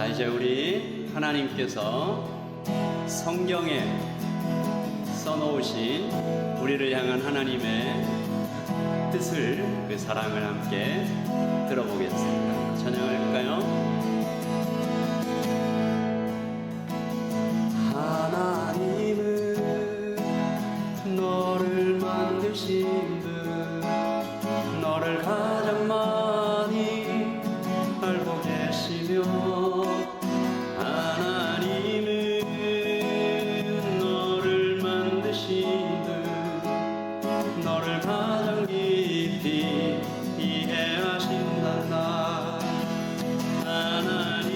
자, 이제 우리 하나님께서 성경에 써놓으신 우리를 향한 하나님의 뜻을, 그 사랑을 함께 들어보겠습니다. 찬양할까요? 하나님은 너를 만드신 분, 너를 가장 많이 알고 계시며, 하나님은 너를 만드신 분, 너를 가장 깊이 이해하신단다. 하나님은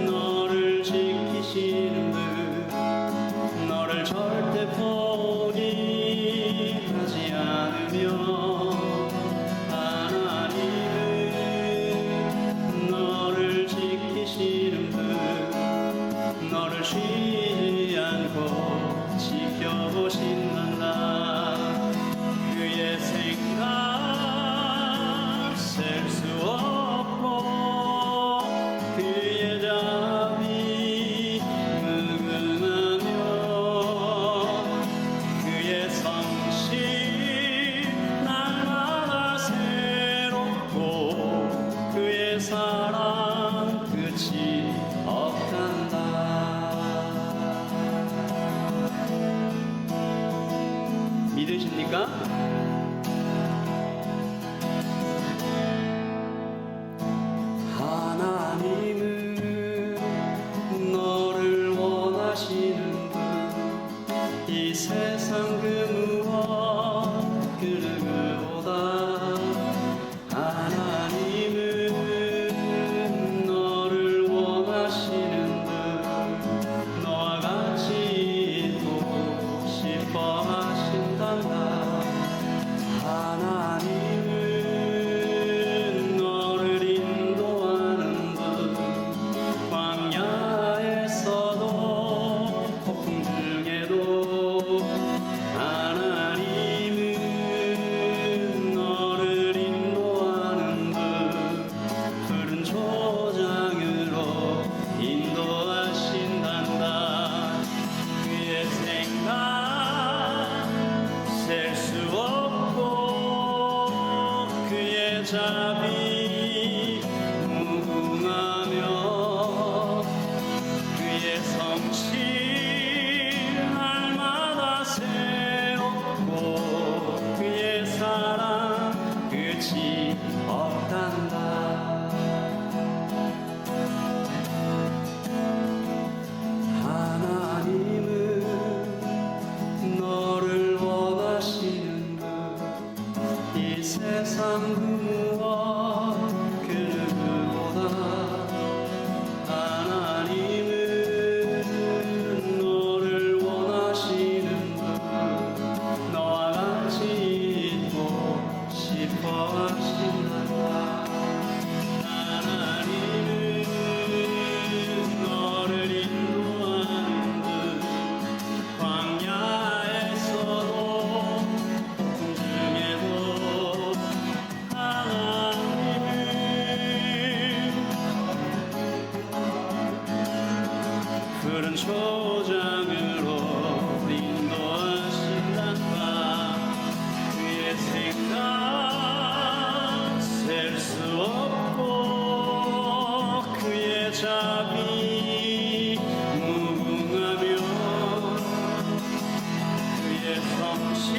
너를 지키시는 분, 너를 절대 포기하지 않으며, 하나님은 너를 지키시는 분, 너를 쉬지 않고 지켜보신단다. 그의 생각 셀 수 없고, 그의 자비 무궁하며, 그의 성실 날마다 새롭고, 그의 사랑 끝이 없단다. 믿으십니까? 하나님은 너를 원하시는 분, 이 세상 그 무엇 그 누구보다. 하나님은 너를 원하시는 분, 너와 같이 있고 싶어 하신단다. 하나님은 너를 인도하는 분, 광야에서도 폭풍 중에도. 하나님은 너를 인도하는 분, 푸른 초장으로 인도하신단다. 그의 생각 셀 수 없고, 그의 자비 무궁하며, 그의 성실 날마다 새롭고, 그의 사랑 끝이 없단다. 하나님은 너를 원하시는 분, 이 세상 그 무엇 그 누구보다. 하나님은 너를 원하시는 분, 너와 같이 있고 싶어 하신단다. 하나님은 너를 인도하는 분, 광야에서도 폭풍 중에도. 하나님은 푸른 초장으로 인도하신단다. 그의 생각 셀 수 없고, 그의 자비 무궁하며, 그의 성실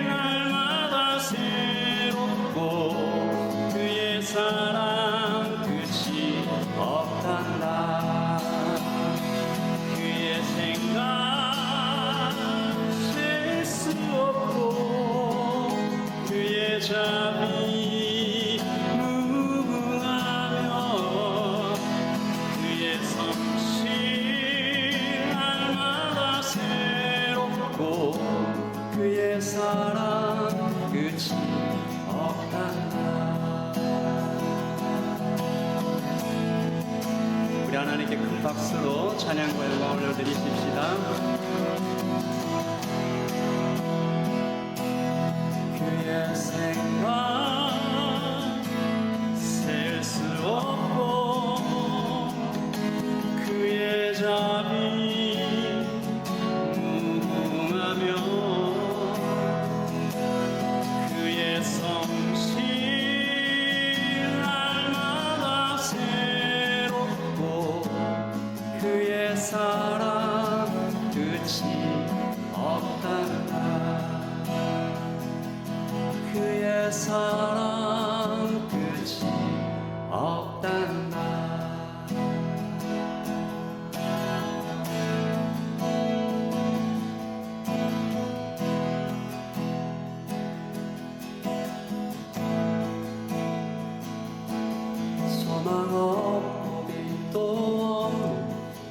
날마다 새롭고, 그의 사랑 끝이 없단다. 그의 생각 셀 수 없고, 그의 자비 무궁하며, 그의 성실 날마다 새롭고, 그의 사랑 끝이 없단다. 우리 하나님께 큰 박수로 찬양과 영광을 올려드리십시다. 그의 생각 셀 수 소망 없고 빛도 없는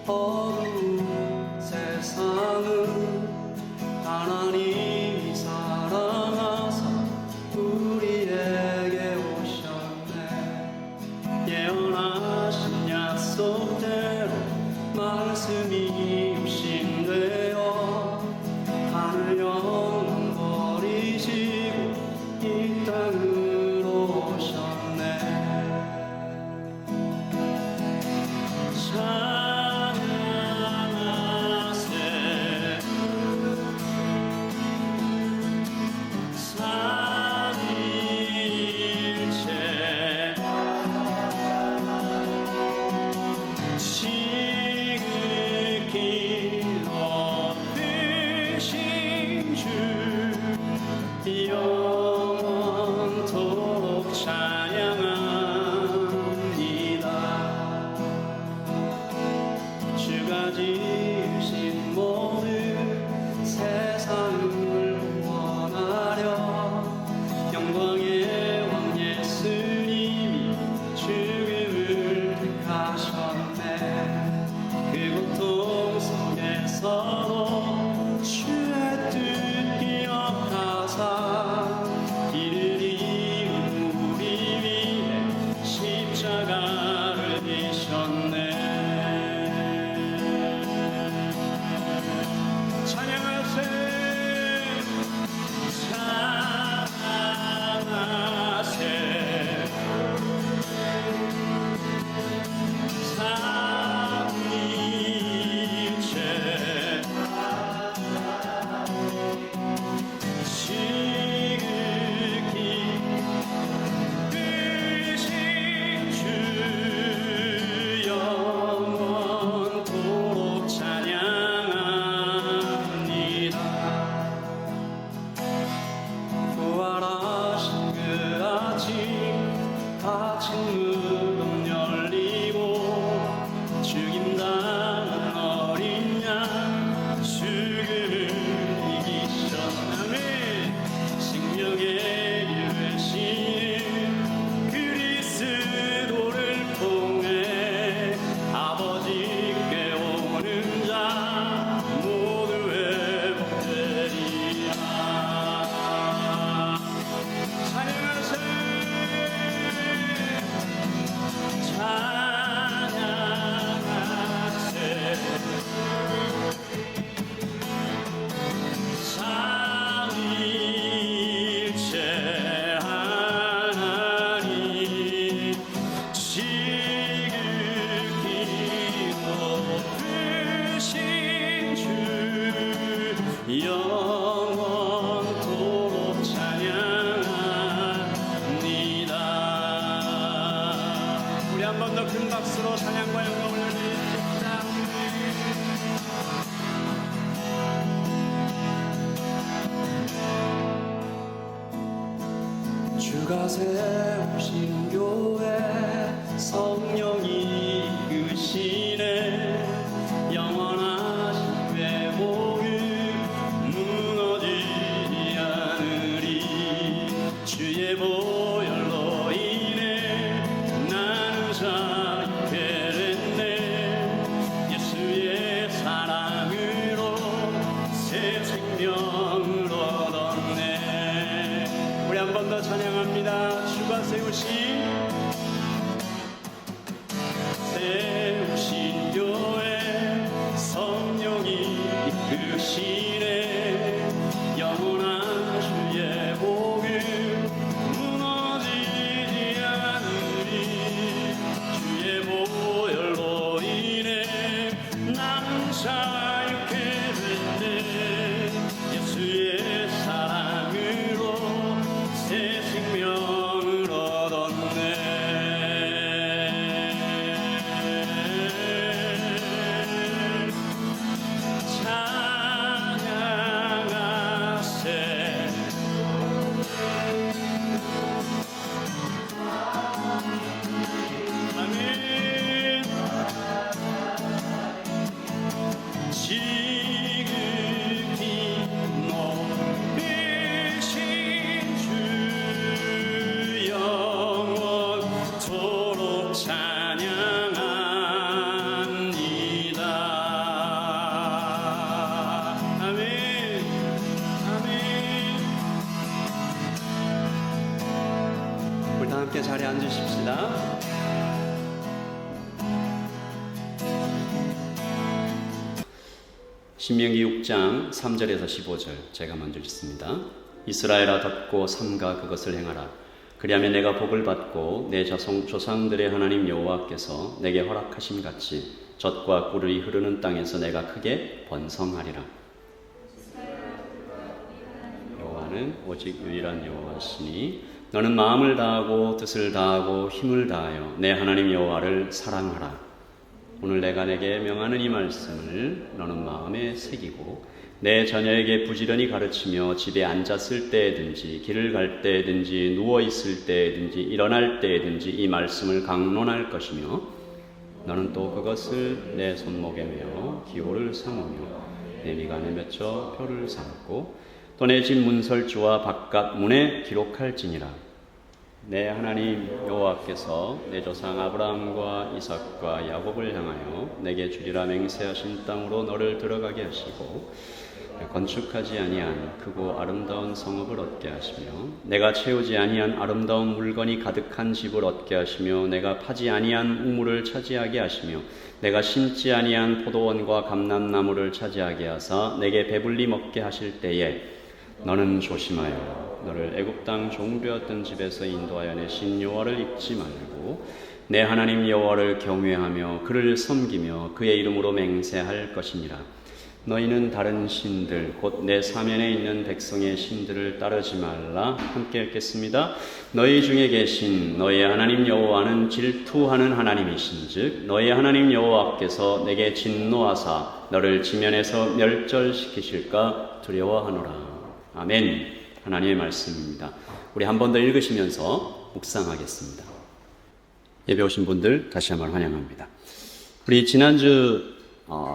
어두운 세상은 하나님이 사랑하사 우리에게 오셨네. 예언하신 약속대로 말씀이 육신되어 하늘 영원 버리시고 이 땅으로 오셨네. 찬양하세 삼위일체 지극히 높으신 주 영원토록 찬양합니다. 주가 지으신 모든 세상을 원하려 영광의 왕 예수님이 죽음을 택하셨네. 그 고통 속에서도 주의 뜻 기억하사 이를 이은 우리 위해 십자가를 지셨네. 찬양하세 찬양하세 삼위일체 지극히 크신 주 영원토록 찬양합니다. 부활하신 그 아침 무덤 열리고 죽임당한 어린 양 죽음을 이기셨네. 생명의 길 되시는 그리스도를 통해 아버지께 오는 자 모두 회복되리라. 찬양하세 찬양하세 삼위일체 하나님 지극히 높으신 주 영원토록 찬양합니다. 우리 한 번 더 큰 박수로 찬양과 영광을 올려드립니다. 주가 세우신 교회 성령이 이끄시네. 영원하신 회복은 무너지지 않으리. 주의 보혈로 인해 나는 자유케 됐네. 예수의 사랑으로 새 생명을 얻었네. 우리 한 번 더 찬양합니다. 주가 세우신 교회 성령이 이끄시네. 영원한 주의 복음 무너지지 않으리. 찬양합니다. 아멘. 아멘. 우리 다 함께 자리에 앉으십시다. 신명기 6장 3절에서 15절 제가 먼저 읽습니다. 이스라엘아 듣고 삼가 그것을 행하라. 그리하면 내가 복을 받고 내 조상들의 하나님 여호와께서 내게 허락하심 같이 젖과 꿀이 흐르는 땅에서 내가 크게 번성하리라. 여호와는 오직 유일한 여호와시니 너는 마음을 다하고 뜻을 다하고 힘을 다하여 내 하나님 여호와를 사랑하라. 오늘 내가 내게 명하는 이 말씀을 너는 마음에 새기고 내 자녀에게 부지런히 가르치며 집에 앉았을 때든지 길을 갈 때든지 누워있을 때든지 일어날 때든지 이 말씀을 강론할 것이며 너는 또 그것을 내 손목에 메어 기호를 삼으며 내 미간에 맺혀 표를 삼고 또 내 집 문설주와 바깥 문에 기록할지니라. 내 하나님 여호와께서 내 조상 아브라함과 이삭과 야곱을 향하여 내게 주리라 맹세하신 땅으로 너를 들어가게 하시고 건축하지 아니한 크고 아름다운 성읍을 얻게 하시며 내가 채우지 아니한 아름다운 물건이 가득한 집을 얻게 하시며 내가 파지 아니한 우물을 차지하게 하시며 내가 심지 아니한 포도원과 감람나무를 차지하게 하사 내게 배불리 먹게 하실 때에 너는 조심하여 너를 애굽 땅 종되었던 집에서 인도하여 내신 여호와를 잊지 말고 내 하나님 여호와를 경외하며 그를 섬기며 그의 이름으로 맹세할 것이니라. 너희는 다른 신들 곧 내 사면에 있는 백성의 신들을 따르지 말라. 함께 읽겠습니다. 너희 중에 계신 너희 하나님 여호와는 질투하는 하나님이신즉 너희 하나님 여호와께서 내게 진노하사 너를 지면에서 멸절시키실까 두려워하노라. 아멘. 하나님의 말씀입니다. 우리 한 번 더 읽으시면서 묵상하겠습니다. 예배 오신 분들 다시 한번 환영합니다. 우리 지난주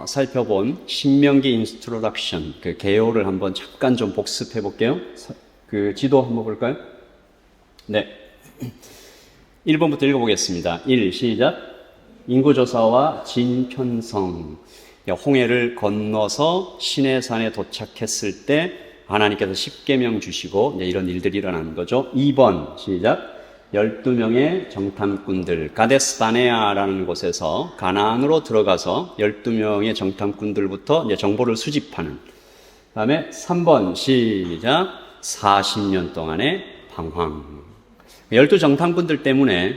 살펴본 신명기 인스트로덕션 그 개요를 한번 잠깐 좀 복습해 볼게요. 그 지도 한번 볼까요? 네. 1번부터 읽어보겠습니다. 1. 시작. 인구조사와 진편성. 홍해를 건너서 시내산에 도착했을 때 하나님께서 십계명 주시고 이런 일들이 일어나는 거죠. 2번 시작. 12명의 정탐꾼들 가데스바네아라는 곳에서 가나안으로 들어가서 12명의 정탐꾼들부터 이제 정보를 수집하는. 그다음에 3번 시작. 40년 동안의 방황. 12 정탐꾼들 때문에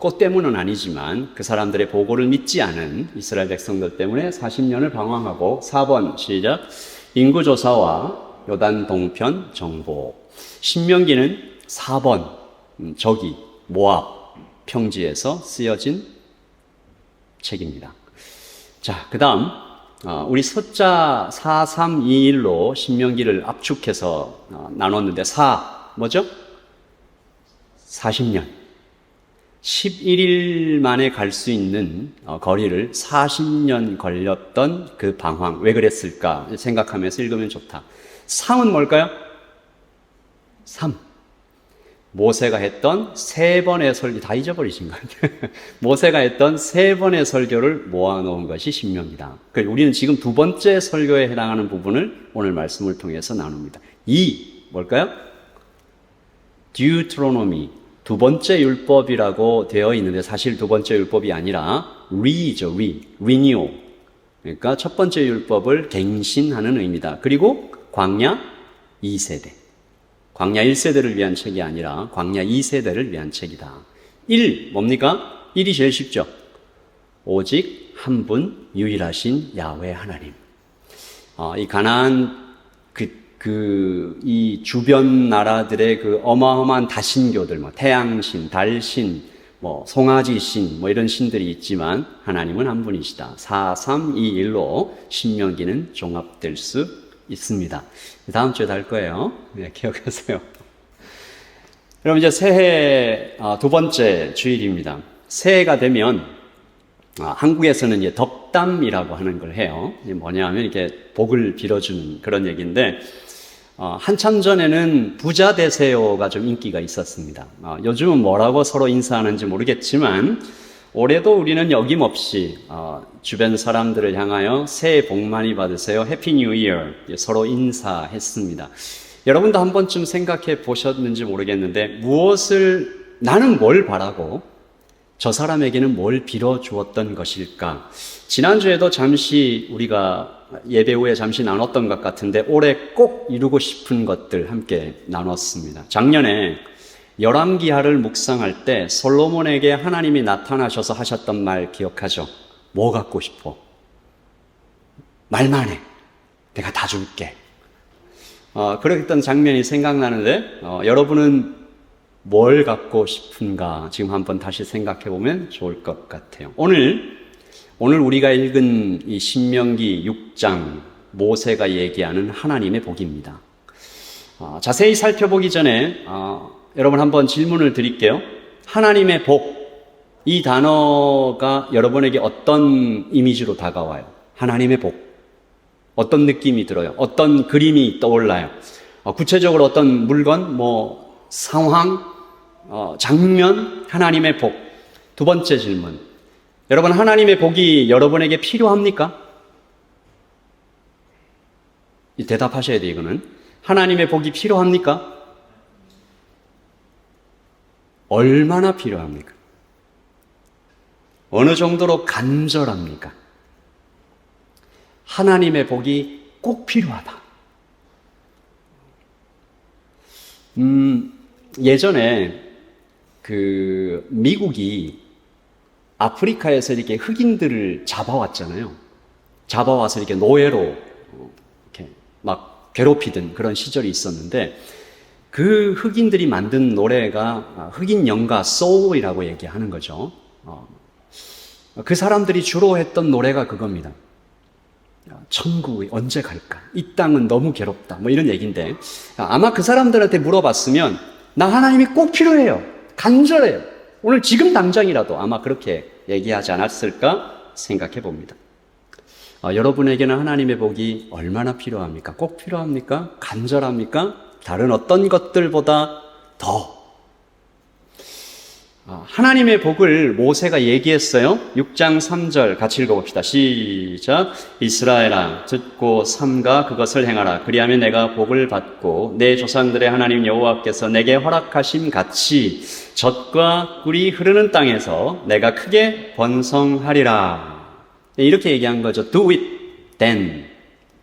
꽃 때문은 아니지만 그 사람들의 보고를 믿지 않은 이스라엘 백성들 때문에 40년을 방황하고. 4번 시작. 인구조사와 요단 동편 정보. 신명기는 4번 저기 모압 평지에서 쓰여진 책입니다. 자, 그 다음 우리 숫자 4321로 신명기를 압축해서 나눴는데 4 뭐죠? 40년 11일 만에 갈 수 있는 거리를 40년 걸렸던 그 방황, 왜 그랬을까 생각하면서 읽으면 좋다. 3은 뭘까요? 3. 모세가 했던 3번의 설교, 다 잊어버리신 것 같아요. 모세가 했던 3번의 설교를 모아놓은 것이 신명기다. 우리는 지금 2번째 설교에 해당하는 부분을 오늘 말씀을 통해서 나눕니다. 2, 뭘까요? Deuteronomy. 2번째 율법이라고 되어 있는데 사실 2번째 율법이 아니라 re죠, renew. 그러니까 첫 번째 율법을 갱신하는 의미다. 그리고 광야 2세대. 광야 1세대를 위한 책이 아니라 광야 2세대를 위한 책이다. 1, 뭡니까? 1이 제일 쉽죠. 오직 한 분 유일하신 야훼 하나님. 이 가나안 이 주변 나라들의 그 어마어마한 다신교들, 태양신, 달신, 송아지신, 이런 신들이 있지만 하나님은 한 분이시다. 4, 3, 2, 1로 신명기는 종합될 수 있습니다. 다음 주에 달 거예요. 네, 기억하세요. 그럼 이제 새해 2번째 주일입니다. 새해가 되면 한국에서는 이제 덕담이라고 하는 걸 해요. 뭐냐면 이렇게 복을 빌어주는 그런 얘기인데 한참 전에는 부자 되세요가 좀 인기가 있었습니다. 요즘은 뭐라고 서로 인사하는지 모르겠지만 올해도 우리는 여김없이 주변 사람들을 향하여 새해 복 많이 받으세요, 해피 뉴 이어 서로 인사했습니다. 여러분도 한 번쯤 생각해 보셨는지 모르겠는데 나는 뭘 바라고 저 사람에게는 뭘 빌어주었던 것일까? 지난주에도 잠시 우리가 예배 후에 잠시 나눴던 것 같은데 올해 꼭 이루고 싶은 것들 함께 나눴습니다. 작년에 열왕기하를 묵상할 때 솔로몬에게 하나님이 나타나셔서 하셨던 말 기억하죠? 뭐 갖고 싶어? 말만 해. 내가 다 줄게. 그랬던 장면이 생각나는데 여러분은 뭘 갖고 싶은가 지금 한번 다시 생각해 보면 좋을 것 같아요. 오늘 우리가 읽은 이 신명기 6장 모세가 얘기하는 하나님의 복입니다. 자세히 살펴보기 전에 여러분 한번 질문을 드릴게요. 하나님의 복, 이 단어가 여러분에게 어떤 이미지로 다가와요? 하나님의 복, 어떤 느낌이 들어요? 어떤 그림이 떠올라요? 구체적으로 어떤 물건, 상황, 장면, 하나님의 복. 두 번째 질문, 여러분 하나님의 복이 여러분에게 필요합니까? 대답하셔야 돼요. 이거는 하나님의 복이 필요합니까? 얼마나 필요합니까? 어느 정도로 간절합니까? 하나님의 복이 꼭 필요하다. 예전에 미국이 아프리카에서 이렇게 흑인들을 잡아왔잖아요. 잡아와서 이렇게 노예로 이렇게 막 괴롭히던 그런 시절이 있었는데 그 흑인들이 만든 노래가 흑인 연가 소울이라고 얘기하는 거죠. 그 사람들이 주로 했던 노래가 그겁니다. 천국이 언제 갈까? 이 땅은 너무 괴롭다. 이런 얘기인데 아마 그 사람들한테 물어봤으면 나 하나님이 꼭 필요해요. 간절해요. 오늘 지금 당장이라도 아마 그렇게 얘기하지 않았을까 생각해 봅니다. 여러분에게는 하나님의 복이 얼마나 필요합니까? 꼭 필요합니까? 간절합니까? 다른 어떤 것들보다 더 하나님의 복을 모세가 얘기했어요. 6장 3절 같이 읽어봅시다. 시작. 이스라엘아 듣고 삼가 그것을 행하라. 그리하면 내가 복을 받고 내 조상들의 하나님 여호와께서 내게 허락하심 같이 젖과 꿀이 흐르는 땅에서 내가 크게 번성하리라. 이렇게 얘기한 거죠. Do it then.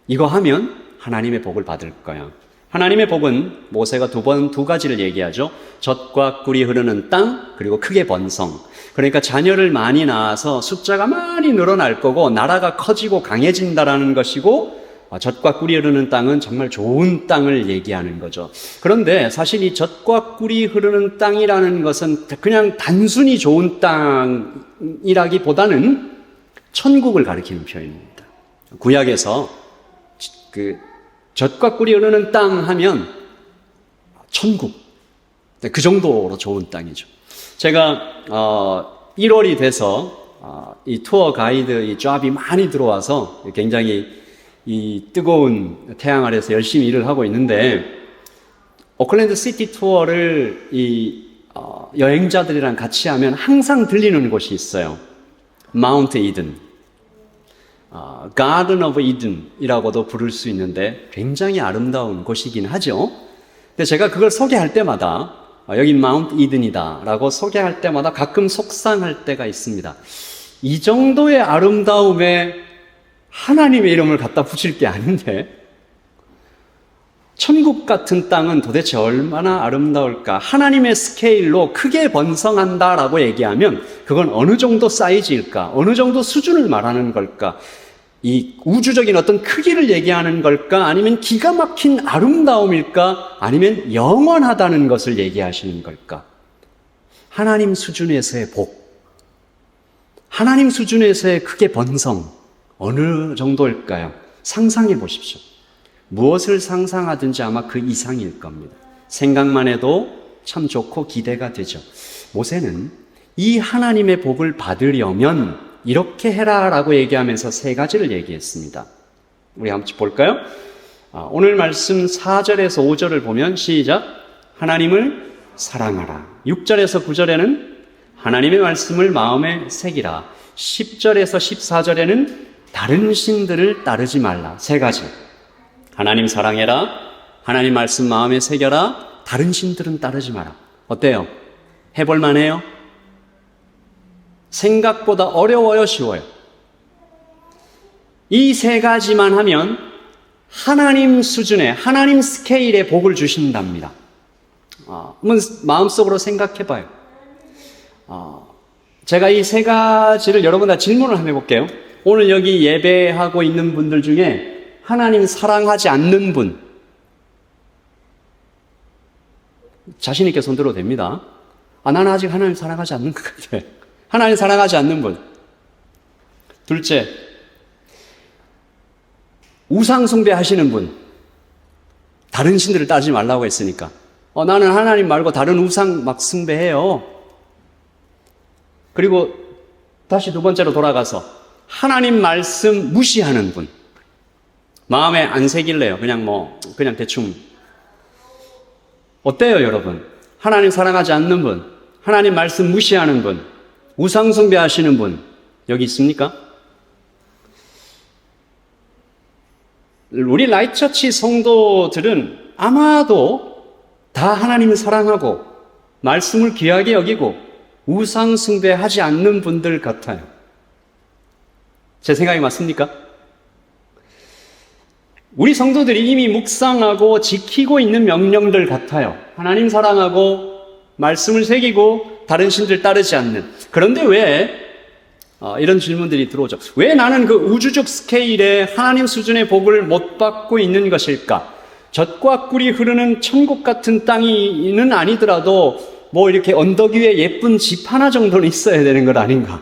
이거 하면 하나님의 복을 받을 거야. 하나님의 복은 모세가 두 가지를 얘기하죠. 젖과 꿀이 흐르는 땅, 그리고 크게 번성. 그러니까 자녀를 많이 낳아서 숫자가 많이 늘어날 거고 나라가 커지고 강해진다라는 것이고 젖과 꿀이 흐르는 땅은 정말 좋은 땅을 얘기하는 거죠. 그런데 사실 이 젖과 꿀이 흐르는 땅이라는 것은 그냥 단순히 좋은 땅이라기보다는 천국을 가리키는 표현입니다. 구약에서 젖과 꿀이 흐르는 땅 하면 천국, 그 정도로 좋은 땅이죠. 제가 1월이 돼서 이 투어 가이드 이 잡이 많이 들어와서 굉장히 이 뜨거운 태양 아래서 열심히 일을 하고 있는데 오클랜드 시티 투어를 여행자들이랑 같이 하면 항상 들리는 곳이 있어요. 마운트 이든. 가든 오브 이든이라고도 부를 수 있는데 굉장히 아름다운 곳이긴 하죠. 근데 제가 그걸 소개할 때마다 여긴 마운트 이든이다 라고 소개할 때마다 가끔 속상할 때가 있습니다. 이 정도의 아름다움에 하나님의 이름을 갖다 붙일 게 아닌데 천국 같은 땅은 도대체 얼마나 아름다울까? 하나님의 스케일로 크게 번성한다라고 얘기하면 그건 어느 정도 사이즈일까? 어느 정도 수준을 말하는 걸까? 이 우주적인 어떤 크기를 얘기하는 걸까? 아니면 기가 막힌 아름다움일까? 아니면 영원하다는 것을 얘기하시는 걸까? 하나님 수준에서의 복, 하나님 수준에서의 크게 번성, 어느 정도일까요? 상상해 보십시오. 무엇을 상상하든지 아마 그 이상일 겁니다. 생각만 해도 참 좋고 기대가 되죠. 모세는 이 하나님의 복을 받으려면 이렇게 해라 라고 얘기하면서 세 가지를 얘기했습니다. 우리 한번 볼까요? 오늘 말씀 4절에서 5절을 보면 시작. 하나님을 사랑하라. 6절에서 9절에는 하나님의 말씀을 마음에 새기라. 10절에서 14절에는 다른 신들을 따르지 말라. 세 가지. 하나님 사랑해라. 하나님 말씀 마음에 새겨라. 다른 신들은 따르지 마라. 어때요? 해볼 만해요? 생각보다 어려워요? 쉬워요? 이 세 가지만 하면 하나님 수준의, 하나님 스케일의 복을 주신답니다. 한번 마음속으로 생각해 봐요. 제가 이 세 가지를 여러분과 질문을 한번 해볼게요. 오늘 여기 예배하고 있는 분들 중에 하나님 사랑하지 않는 분, 자신 있게 손 들어도 됩니다. 나는 아직 하나님 사랑하지 않는 것 같아. 하나님 사랑하지 않는 분. 둘째, 우상 숭배하시는 분. 다른 신들을 따르지 말라고 했으니까. 나는 하나님 말고 다른 우상 막 숭배해요. 그리고 다시 두 번째로 돌아가서 하나님 말씀 무시하는 분. 마음에 안 새길래요. 그냥 대충. 어때요, 여러분? 하나님 사랑하지 않는 분, 하나님 말씀 무시하는 분, 우상 숭배하시는 분, 여기 있습니까? 우리 라이트처치 성도들은 아마도 다 하나님을 사랑하고 말씀을 귀하게 여기고 우상 숭배하지 않는 분들 같아요. 제 생각이 맞습니까? 우리 성도들이 이미 묵상하고 지키고 있는 명령들 같아요. 하나님 사랑하고 말씀을 새기고 다른 신들 따르지 않는. 그런데 왜 이런 질문들이 들어오죠. 왜 나는 그 우주적 스케일의 하나님 수준의 복을 못 받고 있는 것일까? 젖과 꿀이 흐르는 천국 같은 땅이는 아니더라도 이렇게 언덕 위에 예쁜 집 하나 정도는 있어야 되는 것 아닌가?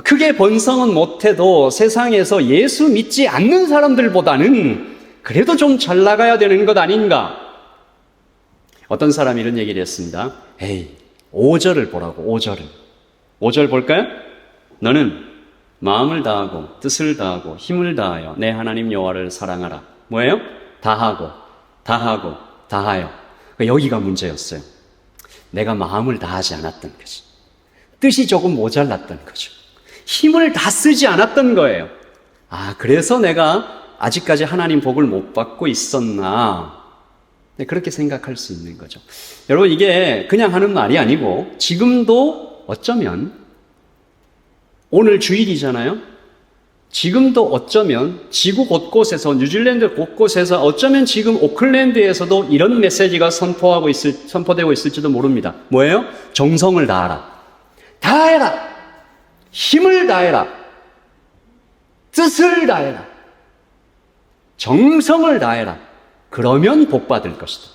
크게 번성은 못해도 세상에서 예수 믿지 않는 사람들보다는 그래도 좀 잘 나가야 되는 것 아닌가? 어떤 사람이 이런 얘기를 했습니다. 5절을 보라고, 5절을. 5절 볼까요? 너는 마음을 다하고 뜻을 다하고 힘을 다하여 내 하나님 여호와를 사랑하라. 뭐예요? 다하고 다하여. 여기가 문제였어요. 내가 마음을 다하지 않았던 거지. 뜻이 조금 모자랐던 거죠. 힘을 다 쓰지 않았던 거예요. 그래서 내가 아직까지 하나님 복을 못 받고 있었나. 그렇게 생각할 수 있는 거죠. 여러분, 이게 그냥 하는 말이 아니고 지금도 어쩌면 오늘 주일이잖아요. 지금도 어쩌면 지구 곳곳에서, 뉴질랜드 곳곳에서, 어쩌면 지금 오클랜드에서도 이런 메시지가 선포되고 있을지도 모릅니다. 뭐예요? 정성을 다하라. 다해라. 힘을 다해라. 뜻을 다해라. 정성을 다해라. 그러면 복 받을 것이다.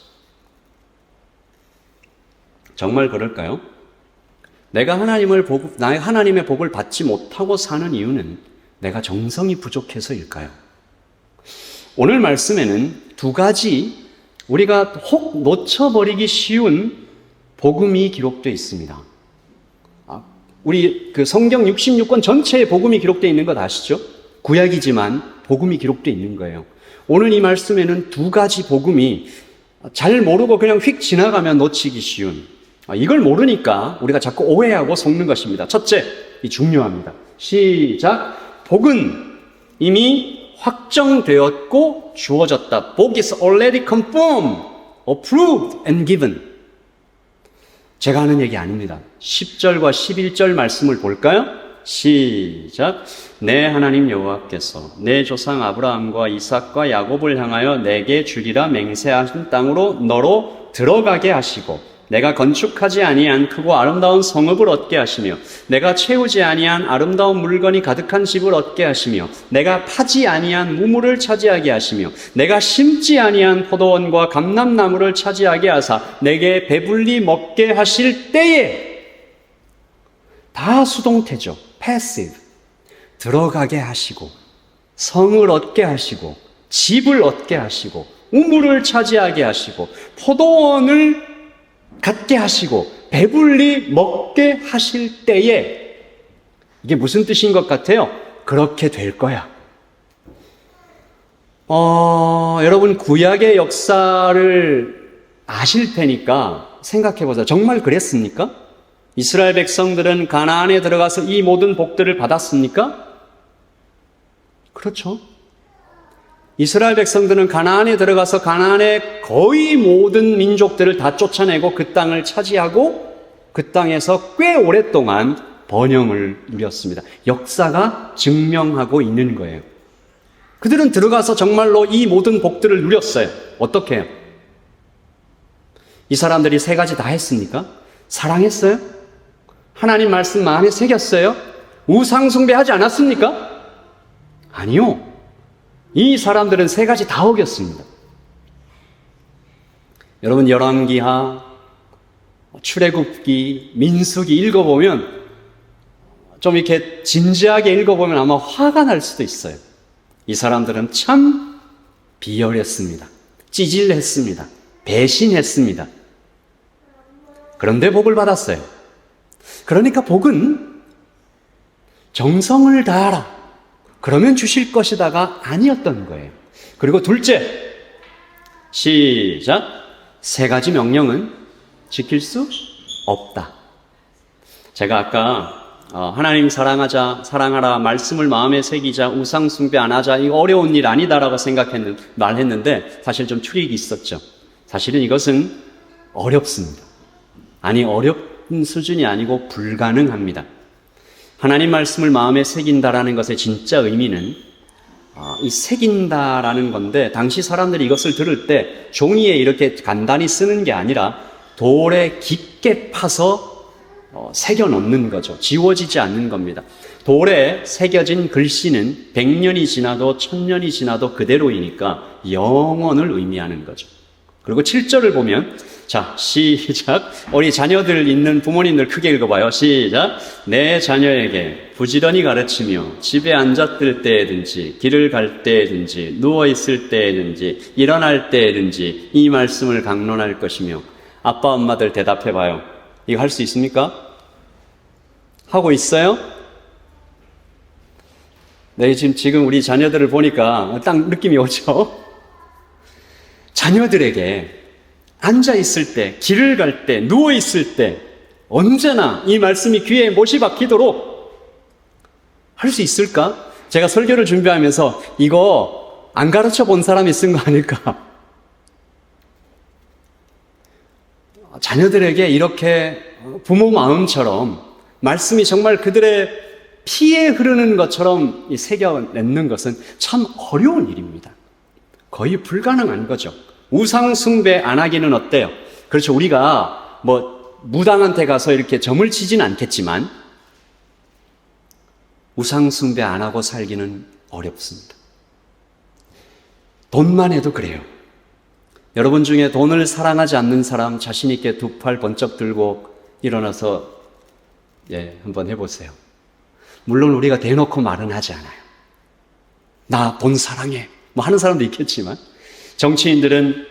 정말 그럴까요? 내가 하나님의 복을 받지 못하고 사는 이유는 내가 정성이 부족해서일까요? 오늘 말씀에는 두 가지 우리가 혹 놓쳐버리기 쉬운 복음이 기록되어 있습니다. 우리 성경 66권 전체에 복음이 기록되어 있는 것 아시죠? 구약이지만 복음이 기록되어 있는 거예요. 오늘 이 말씀에는 두 가지 복음이 잘 모르고 그냥 휙 지나가면 놓치기 쉬운, 이걸 모르니까 우리가 자꾸 오해하고 속는 것입니다. 첫째, 이 중요합니다. 시작. 복은 이미 확정되었고 주어졌다. 복 is already confirmed, approved and given. 제가 하는 얘기 아닙니다. 10절과 11절 말씀을 볼까요? 시작. 내 하나님 여호와께서 내 조상 아브라함과 이삭과 야곱을 향하여 내게 주리라 맹세하신 땅으로 너로 들어가게 하시고 내가 건축하지 아니한 크고 아름다운 성읍을 얻게 하시며 내가 채우지 아니한 아름다운 물건이 가득한 집을 얻게 하시며 내가 파지 아니한 무물을 차지하게 하시며 내가 심지 아니한 포도원과 감람나무를 차지하게 하사 내게 배불리 먹게 하실 때에, 다 수동태죠. passive. 들어가게 하시고 성을 얻게 하시고 집을 얻게 하시고 우물을 차지하게 하시고 포도원을 갖게 하시고 배불리 먹게 하실 때에, 이게 무슨 뜻인 것 같아요? 그렇게 될 거야. 여러분 구약의 역사를 아실 테니까 생각해 보세요. 정말 그랬습니까? 이스라엘 백성들은 가나안에 들어가서 이 모든 복들을 받았습니까? 그렇죠. 이스라엘 백성들은 가나안에 들어가서 가나안의 거의 모든 민족들을 다 쫓아내고 그 땅을 차지하고 그 땅에서 꽤 오랫동안 번영을 누렸습니다. 역사가 증명하고 있는 거예요. 그들은 들어가서 정말로 이 모든 복들을 누렸어요. 어떻게 해요? 이 사람들이 세 가지 다 했습니까? 사랑했어요? 하나님 말씀 마음에 새겼어요? 우상 숭배하지 않았습니까? 아니요. 이 사람들은 세 가지 다 어겼습니다. 여러분 열왕기하, 출애굽기, 민수기 읽어보면 좀 이렇게 진지하게 읽어보면 아마 화가 날 수도 있어요. 이 사람들은 참 비열했습니다. 찌질했습니다. 배신했습니다. 그런데 복을 받았어요. 그러니까 복은 정성을 다하라. 그러면 주실 것이다가 아니었던 거예요. 그리고 둘째, 시작. 세 가지 명령은 지킬 수 없다. 제가 아까 하나님 사랑하자, 사랑하라, 말씀을 마음에 새기자, 우상 숭배 안 하자, 이거 어려운 일 아니다라고 말했는데 사실 좀 트릭이 있었죠. 사실은 이것은 어렵습니다. 아니, 어려운 수준이 아니고 불가능합니다. 하나님 말씀을 마음에 새긴다라는 것의 진짜 의미는 이 새긴다라는 건데, 당시 사람들이 이것을 들을 때 종이에 이렇게 간단히 쓰는 게 아니라 돌에 깊게 파서 새겨 넣는 거죠. 지워지지 않는 겁니다. 돌에 새겨진 글씨는 100년이 지나도 1000년이 지나도 그대로이니까 영원을 의미하는 거죠. 그리고 7절을 보면, 자, 시작. 우리 자녀들 있는 부모님들 크게 읽어봐요. 시작. 내 자녀에게 부지런히 가르치며 집에 앉았을 때든지 길을 갈 때든지 누워있을 때든지 일어날 때든지 이 말씀을 강론할 것이며. 아빠 엄마들 대답해봐요. 이거 할 수 있습니까? 하고 있어요? 네, 지금 우리 자녀들을 보니까 딱 느낌이 오죠? 자녀들에게 앉아있을 때, 길을 갈 때, 누워있을 때 언제나 이 말씀이 귀에 못이 박히도록 할 수 있을까? 제가 설교를 준비하면서 이거 안 가르쳐 본 사람이 쓴 거 아닐까? 자녀들에게 이렇게 부모 마음처럼 말씀이 정말 그들의 피에 흐르는 것처럼 새겨내는 것은 참 어려운 일입니다. 거의 불가능한 거죠. 우상 숭배 안 하기는 어때요? 그렇죠. 우리가 무당한테 가서 이렇게 점을 치진 않겠지만 우상 숭배 안 하고 살기는 어렵습니다. 돈만 해도 그래요. 여러분 중에 돈을 사랑하지 않는 사람 자신 있게 두 팔 번쩍 들고 일어나서 한번 해보세요. 물론 우리가 대놓고 말은 하지 않아요. 나 돈 사랑해 하는 사람도 있겠지만, 정치인들은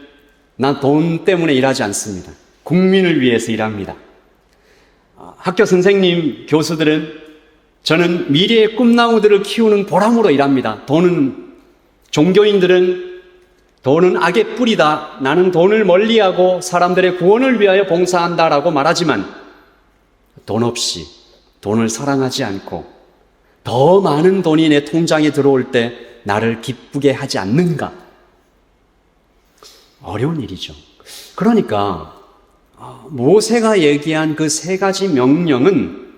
난 돈 때문에 일하지 않습니다. 국민을 위해서 일합니다. 학교 선생님, 교수들은 저는 미래의 꿈나무들을 키우는 보람으로 일합니다. 종교인들은 돈은 악의 뿌리다. 나는 돈을 멀리하고 사람들의 구원을 위하여 봉사한다라고 말하지만 돈 없이, 돈을 사랑하지 않고 더 많은 돈이 내 통장에 들어올 때 나를 기쁘게 하지 않는가? 어려운 일이죠. 그러니까 모세가 얘기한 그 세 가지 명령은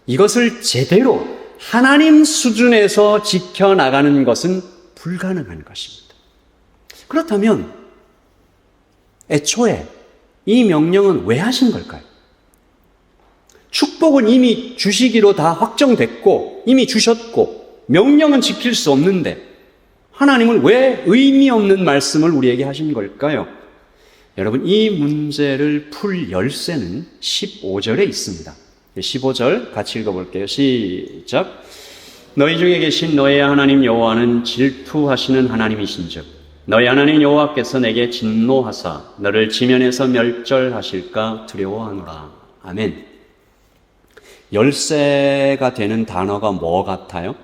이것을 제대로 하나님 수준에서 지켜나가는 것은 불가능한 것입니다. 그렇다면 애초에 이 명령은 왜 하신 걸까요? 축복은 이미 주시기로 다 확정됐고 이미 주셨고 명령은 지킬 수 없는데 하나님은 왜 의미 없는 말씀을 우리에게 하신 걸까요? 여러분, 이 문제를 풀 열쇠는 15절에 있습니다. 15절 같이 읽어볼게요. 시작. 너희 중에 계신 너의 하나님 여호와는 질투하시는 하나님이신즉 너희 하나님 여호와께서 내게 진노하사 너를 지면에서 멸절하실까 두려워하노라. 아멘. 열쇠가 되는 단어가 뭐 같아요?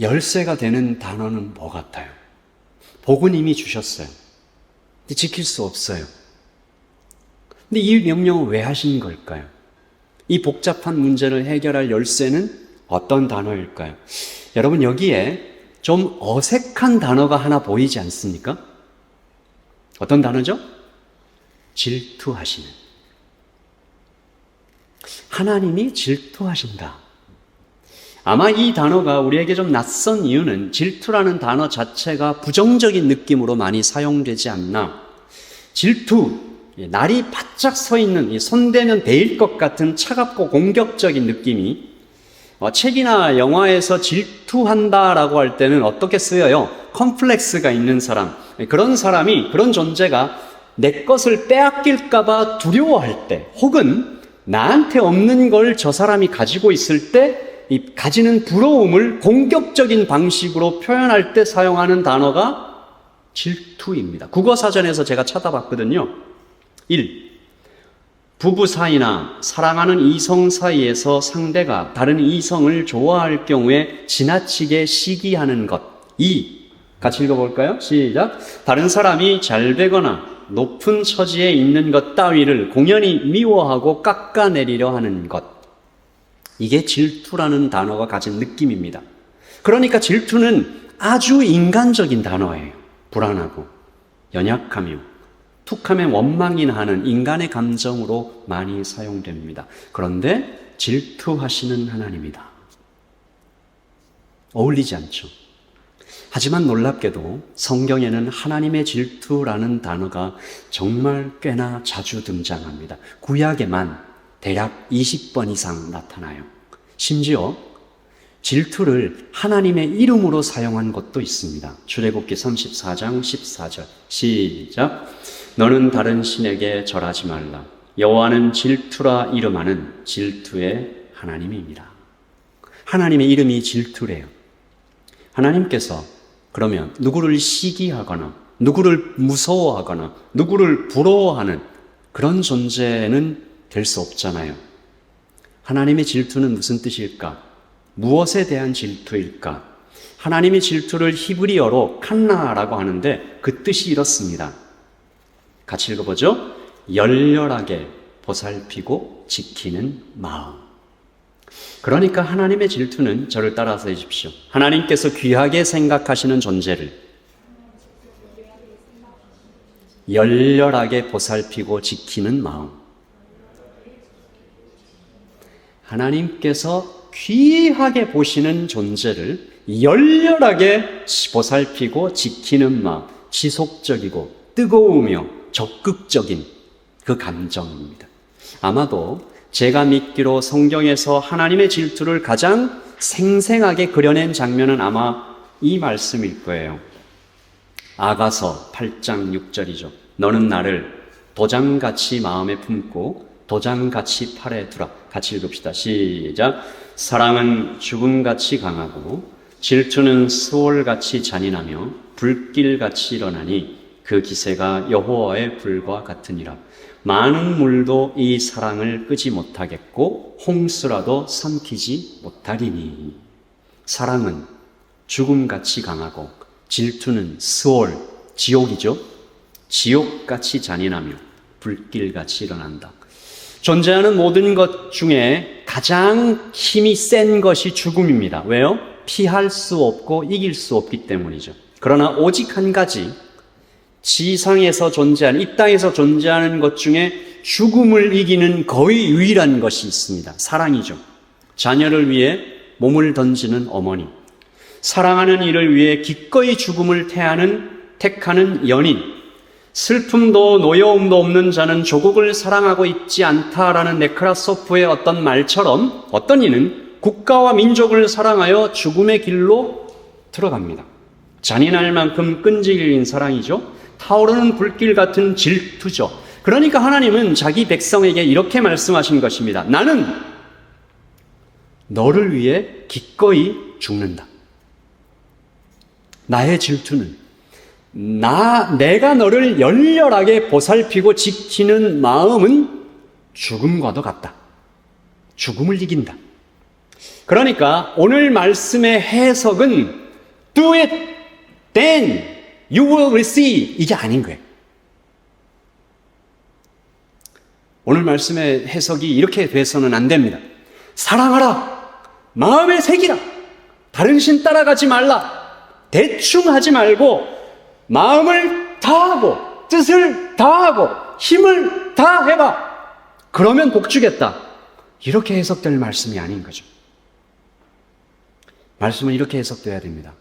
열쇠가 되는 단어는 뭐 같아요? 복은 이미 주셨어요. 근데 지킬 수 없어요. 근데 이 명령을 왜 하신 걸까요? 이 복잡한 문제를 해결할 열쇠는 어떤 단어일까요? 여러분, 여기에 좀 어색한 단어가 하나 보이지 않습니까? 어떤 단어죠? 질투하시는. 하나님이 질투하신다. 아마 이 단어가 우리에게 좀 낯선 이유는 질투라는 단어 자체가 부정적인 느낌으로 많이 사용되지 않나. 질투, 날이 바짝 서 있는, 손대면 데일 것 같은 차갑고 공격적인 느낌이 책이나 영화에서 질투한다라고 할 때는 어떻게 쓰여요? 컴플렉스가 있는 사람, 그런 사람이, 그런 존재가 내 것을 빼앗길까봐 두려워할 때, 혹은 나한테 없는 걸 저 사람이 가지고 있을 때 이 가지는 부러움을 공격적인 방식으로 표현할 때 사용하는 단어가 질투입니다. 국어사전에서 제가 찾아봤거든요. 1. 부부 사이나 사랑하는 이성 사이에서 상대가 다른 이성을 좋아할 경우에 지나치게 시기하는 것. 2. 같이 읽어볼까요? 시작. 다른 사람이 잘 되거나 높은 처지에 있는 것 따위를 공연히 미워하고 깎아내리려 하는 것. 이게 질투라는 단어가 가진 느낌입니다. 그러니까 질투는 아주 인간적인 단어예요. 불안하고 연약하며 툭하면 원망이 나는 인간의 감정으로 많이 사용됩니다. 그런데 질투하시는 하나님이다. 어울리지 않죠. 하지만 놀랍게도 성경에는 하나님의 질투라는 단어가 정말 꽤나 자주 등장합니다. 구약에만 대략 20번 이상 나타나요. 심지어 질투를 하나님의 이름으로 사용한 것도 있습니다. 출애굽기 34장 14절 시작. 너는 다른 신에게 절하지 말라. 여호와는 질투라 이름하는 질투의 하나님입니다. 하나님의 이름이 질투래요. 하나님께서 그러면 누구를 시기하거나 누구를 무서워하거나 누구를 부러워하는 그런 존재는 될 수 없잖아요. 하나님의 질투는 무슨 뜻일까? 무엇에 대한 질투일까? 하나님의 질투를 히브리어로 칸나라고 하는데 그 뜻이 이렇습니다. 같이 읽어보죠. 열렬하게 보살피고 지키는 마음. 그러니까 하나님의 질투는 저를 따라서 해주십시오. 하나님께서 귀하게 생각하시는 존재를 열렬하게 보살피고 지키는 마음. 하나님께서 귀하게 보시는 존재를 열렬하게 보살피고 지키는 마음, 지속적이고 뜨거우며 적극적인 그 감정입니다. 아마도 제가 믿기로 성경에서 하나님의 질투를 가장 생생하게 그려낸 장면은 아마 이 말씀일 거예요. 아가서 8장 6절이죠. 너는 나를 도장같이 마음에 품고 도장같이 팔에 두라. 같이 읽읍시다. 시작. 사랑은 죽음같이 강하고 질투는 수월같이 잔인하며 불길같이 일어나니 그 기세가 여호와의 불과 같으니라. 많은 물도 이 사랑을 끄지 못하겠고 홍수라도 삼키지 못하리니. 사랑은 죽음같이 강하고 질투는 수월, 지옥이죠. 지옥같이 잔인하며 불길같이 일어난다. 존재하는 모든 것 중에 가장 힘이 센 것이 죽음입니다. 왜요? 피할 수 없고 이길 수 없기 때문이죠. 그러나 오직 한 가지, 지상에서 존재하는, 이 땅에서 존재하는 것 중에 죽음을 이기는 거의 유일한 것이 있습니다. 사랑이죠. 자녀를 위해 몸을 던지는 어머니, 사랑하는 이를 위해 기꺼이 죽음을 택하는 연인, 슬픔도 노여움도 없는 자는 조국을 사랑하고 있지 않다라는 네크라소프의 어떤 말처럼 어떤 이는 국가와 민족을 사랑하여 죽음의 길로 들어갑니다. 잔인할 만큼 끈질긴 사랑이죠. 타오르는 불길 같은 질투죠. 그러니까 하나님은 자기 백성에게 이렇게 말씀하신 것입니다. 나는 너를 위해 기꺼이 죽는다. 나의 질투는 내가 너를 열렬하게 보살피고 지키는 마음은 죽음과도 같다. 죽음을 이긴다. 그러니까 오늘 말씀의 해석은 do it, then you will receive 이게 아닌 거예요. 오늘 말씀의 해석이 이렇게 돼서는 안 됩니다. 사랑하라, 마음에 새기라, 다른 신 따라가지 말라, 대충 하지 말고 마음을 다하고 뜻을 다하고 힘을 다해봐. 그러면 복 주겠다. 이렇게 해석될 말씀이 아닌 거죠. 말씀은 이렇게 해석돼야 됩니다.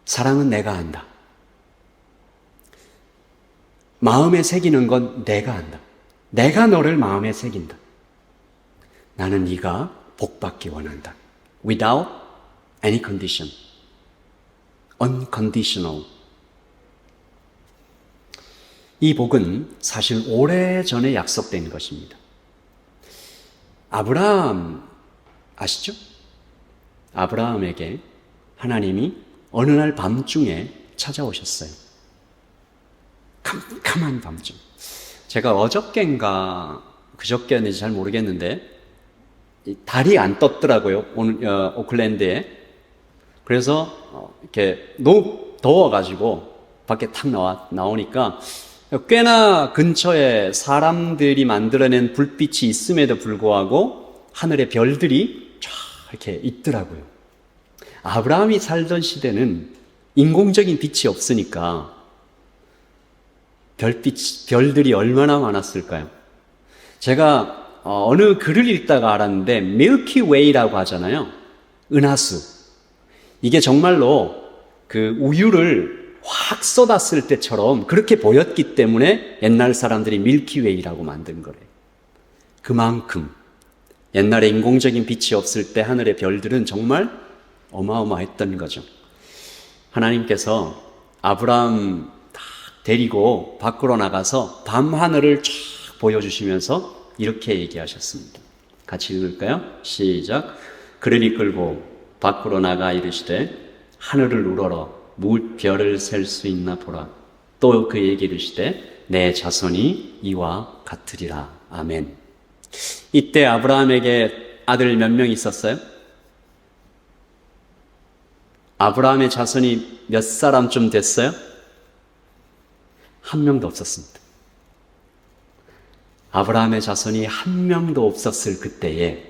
사랑은 내가 한다. 마음에 새기는 건 내가 한다. 내가 너를 마음에 새긴다. 나는 네가 복받기 원한다. Without any condition. Unconditional. 이 복은 사실 오래전에 약속된 것입니다. 아브라함 아시죠? 아브라함에게 하나님이 어느 날 밤중에 찾아오셨어요. 캄캄한 밤중. 제가 어저께인가 그저께인지 잘 모르겠는데 달이 안 떴더라고요. 오늘 오클랜드에. 그래서 이렇게 너무 더워가지고 밖에 탁 나오니까 꽤나 근처에 사람들이 만들어낸 불빛이 있음에도 불구하고 하늘에 별들이 쫙 이렇게 있더라고요. 아브라함이 살던 시대는 인공적인 빛이 없으니까 별들이 얼마나 많았을까요? 제가 어느 글을 읽다가 알았는데 밀키 웨이라고 하잖아요. 은하수. 이게 정말로 그 우유를 확 쏟았을 때처럼 그렇게 보였기 때문에 옛날 사람들이 밀키웨이라고 만든 거래요. 그만큼 옛날에 인공적인 빛이 없을 때 하늘의 별들은 정말 어마어마했던 거죠. 하나님께서 아브라함 딱 데리고 밖으로 나가서 밤하늘을 쫙 보여주시면서 이렇게 얘기하셨습니다. 같이 읽을까요? 시작. 그를 이끌고 밖으로 나가 이르시되 하늘을 우러러 무별을 셀 수 있나 보라. 또 그에게 이르시되 내 자손이 이와 같으리라. 아멘. 이때 아브라함에게 아들 몇 명 있었어요? 아브라함의 자손이 몇 사람쯤 됐어요? 한 명도 없었습니다. 아브라함의 자손이 한 명도 없었을 그때에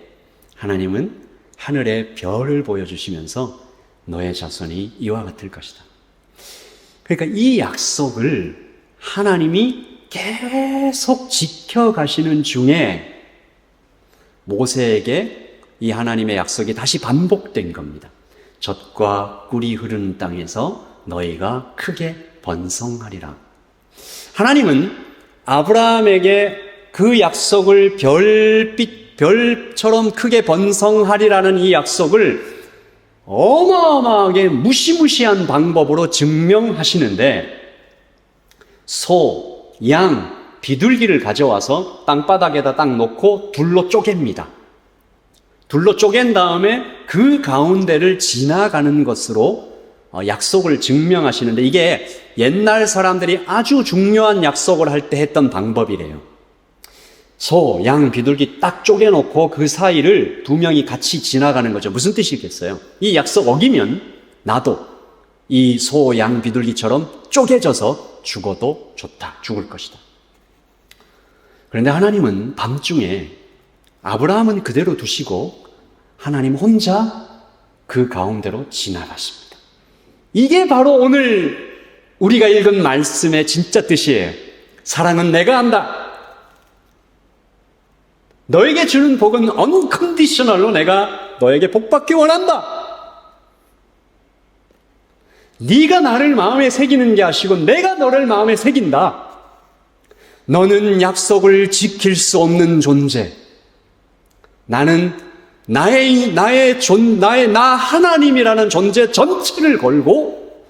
하나님은 하늘의 별을 보여주시면서 너의 자손이 이와 같을 것이다. 그러니까 이 약속을 하나님이 계속 지켜가시는 중에 모세에게 이 하나님의 약속이 다시 반복된 겁니다. 젖과 꿀이 흐르는 땅에서 너희가 크게 번성하리라. 하나님은 아브라함에게 그 약속을 별처럼 크게 번성하리라는 이 약속을 어마어마하게 무시무시한 방법으로 증명하시는데 소, 양, 비둘기를 가져와서 땅바닥에다 딱 놓고 둘로 쪼갭니다. 둘로 쪼갠 다음에 그 가운데를 지나가는 것으로 약속을 증명하시는데 이게 옛날 사람들이 아주 중요한 약속을 할 때 했던 방법이래요. 소, 양, 비둘기 딱 쪼개놓고 그 사이를 두 명이 같이 지나가는 거죠. 무슨 뜻이겠어요? 이 약속 어기면 나도 이 소, 양, 비둘기처럼 쪼개져서 죽어도 좋다. 죽을 것이다. 그런데 하나님은 밤중에 아브라함은 그대로 두시고 하나님 혼자 그 가운데로 지나가십니다. 이게 바로 오늘 우리가 읽은 말씀의 진짜 뜻이에요. 사랑은 내가 한다. 너에게 주는 복은 언컨디셔널로 내가 너에게 복받기 원한다. 네가 나를 마음에 새기는 게 아니고 내가 너를 마음에 새긴다. 너는 약속을 지킬 수 없는 존재. 나는 나 하나님이라는 존재 전체를 걸고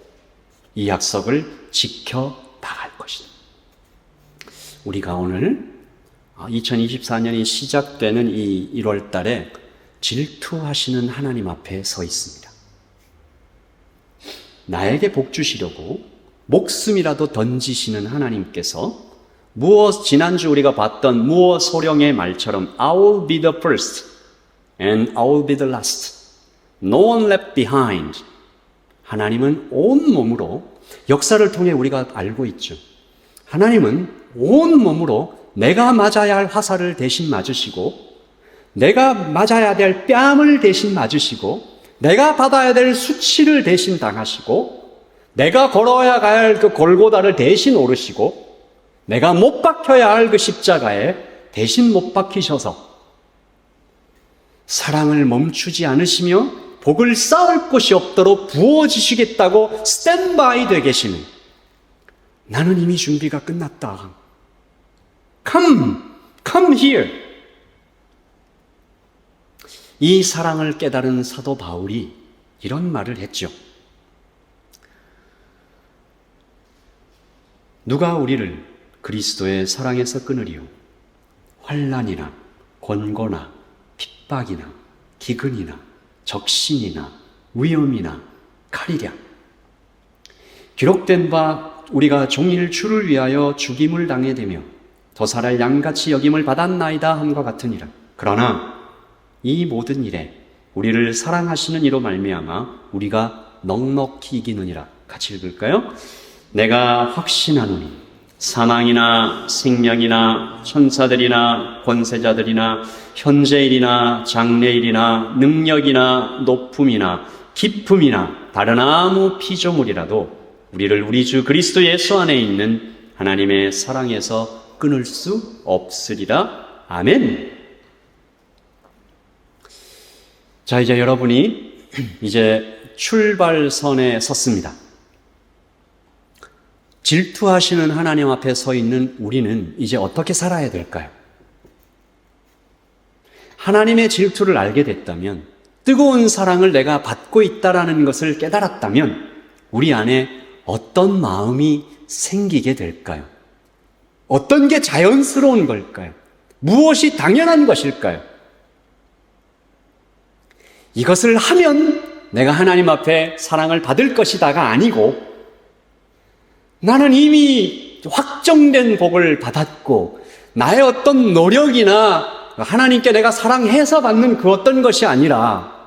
이 약속을 지켜 나갈 것이다. 우리가 오늘 2024년이 시작되는 이 1월 달에 질투하시는 하나님 앞에 서 있습니다. 나에게 복 주시려고 목숨이라도 던지시는 하나님께서 지난주 우리가 봤던 무어 소령의 말처럼 I will be the first and I will be the last. No one left behind. 하나님은 온 몸으로, 역사를 통해 우리가 알고 있죠. 하나님은 온 몸으로 내가 맞아야 할 화살을 대신 맞으시고, 내가 맞아야 될 뺨을 대신 맞으시고, 내가 받아야 될 수치를 대신 당하시고, 내가 걸어야 할 그 골고다를 대신 오르시고, 내가 못 박혀야 할 그 십자가에 대신 못 박히셔서 사랑을 멈추지 않으시며 복을 쌓을 곳이 없도록 부어주시겠다고 스탠바이 되어 계시는, 나는 이미 준비가 끝났다. Come here. 이 사랑을 깨달은 사도 바울이 이런 말을 했죠. 누가 우리를 그리스도의 사랑에서 끊으리요? 환난이나 권고나 핍박이나 기근이나 적신이나 위험이나 칼이랴. 기록된 바 우리가 종일 주를 위하여 죽임을 당해 되며 도살할 양같이 여김을 받았나이다 함과 같으니라. 그러나 이 모든 일에 우리를 사랑하시는 이로 말미암아 우리가 넉넉히 이기느니라. 같이 읽을까요? 내가 확신하노니 사망이나 생명이나 천사들이나 권세자들이나 현재일이나 장래일이나 능력이나 높음이나 깊음이나 다른 아무 피조물이라도 우리를 우리 주 그리스도 예수 안에 있는 하나님의 사랑에서 끊을 수 없으리라. 아멘. 자, 이제 여러분이 이제 출발선에 섰습니다. 질투하시는 하나님 앞에 서 있는 우리는 이제 어떻게 살아야 될까요? 하나님의 질투를 알게 됐다면, 뜨거운 사랑을 내가 받고 있다라는 것을 깨달았다면 우리 안에 어떤 마음이 생기게 될까요? 어떤 게 자연스러운 걸까요? 무엇이 당연한 것일까요? 이것을 하면 내가 하나님 앞에 사랑을 받을 것이다가 아니고, 나는 이미 확정된 복을 받았고 나의 어떤 노력이나 하나님께 내가 사랑해서 받는 그 어떤 것이 아니라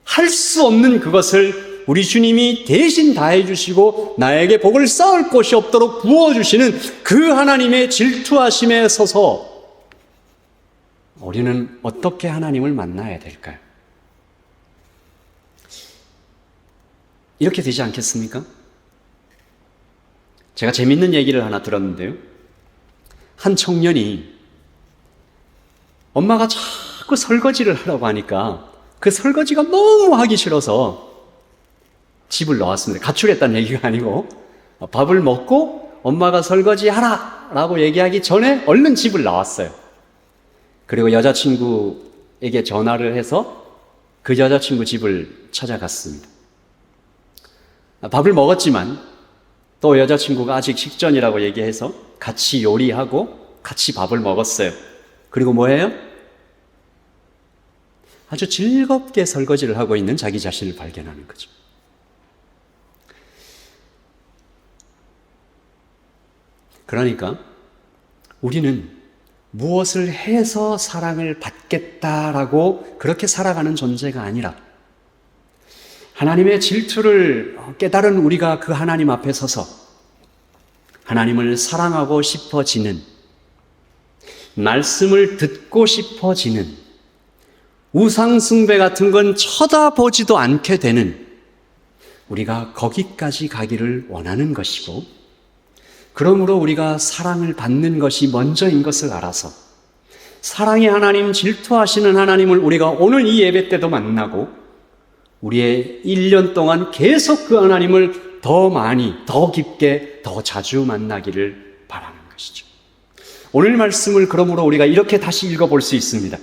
할 수 없는 그것을 우리 주님이 대신 다해 주시고 나에게 복을 쌓을 곳이 없도록 부어주시는 그 하나님의 질투하심에 서서 우리는 어떻게 하나님을 만나야 될까요? 이렇게 되지 않겠습니까? 제가 재밌는 얘기를 하나 들었는데요. 한 청년이 엄마가 자꾸 설거지를 하라고 하니까 그 설거지가 너무 하기 싫어서 집을 나왔습니다. 가출했다는 얘기가 아니고, 밥을 먹고 엄마가 설거지 하라 라고 얘기하기 전에 얼른 집을 나왔어요. 그리고 여자친구에게 전화를 해서 그 여자친구 집을 찾아갔습니다. 밥을 먹었지만 또 여자친구가 아직 식전이라고 얘기해서 같이 요리하고 같이 밥을 먹었어요. 그리고 뭐예요? 아주 즐겁게 설거지를 하고 있는 자기 자신을 발견하는 거죠. 그러니까 우리는 무엇을 해서 사랑을 받겠다라고 그렇게 살아가는 존재가 아니라, 하나님의 질투를 깨달은 우리가 그 하나님 앞에 서서 하나님을 사랑하고 싶어지는, 말씀을 듣고 싶어지는, 우상숭배 같은 건 쳐다보지도 않게 되는, 우리가 거기까지 가기를 원하는 것이고, 그러므로 우리가 사랑을 받는 것이 먼저인 것을 알아서 사랑의 하나님, 질투하시는 하나님을 우리가 오늘 이 예배 때도 만나고 우리의 1년 동안 계속 그 하나님을 더 많이, 더 깊게, 더 자주 만나기를 바라는 것이죠. 오늘 말씀을 그러므로 우리가 이렇게 다시 읽어볼 수 있습니다.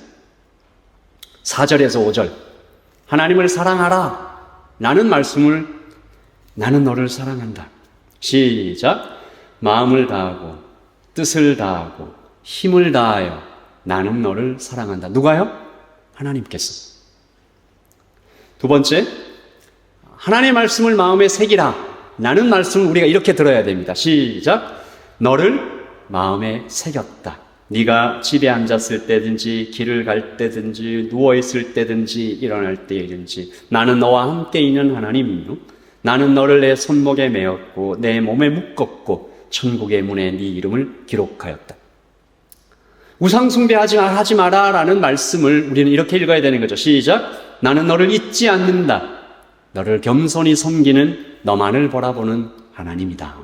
4절에서 5절, 하나님을 사랑하라 라는 말씀을, 나는 너를 사랑한다. 시작. 마음을 다하고 뜻을 다하고 힘을 다하여 나는 너를 사랑한다. 누가요? 하나님께서. 두 번째, 하나님의 말씀을 마음에 새기라 라는 말씀을 우리가 이렇게 들어야 됩니다. 시작. 너를 마음에 새겼다. 네가 집에 앉았을 때든지 길을 갈 때든지 누워있을 때든지 일어날 때든지 나는 너와 함께 있는 하나님이요 나는 너를 내 손목에 메었고 내 몸에 묶었고 천국의 문에 네 이름을 기록하였다. 우상숭배하지 마라 라는 말씀을 우리는 이렇게 읽어야 되는 거죠. 시작. 나는 너를 잊지 않는다. 너를 겸손히 섬기는 너만을 바라보는 하나님이다.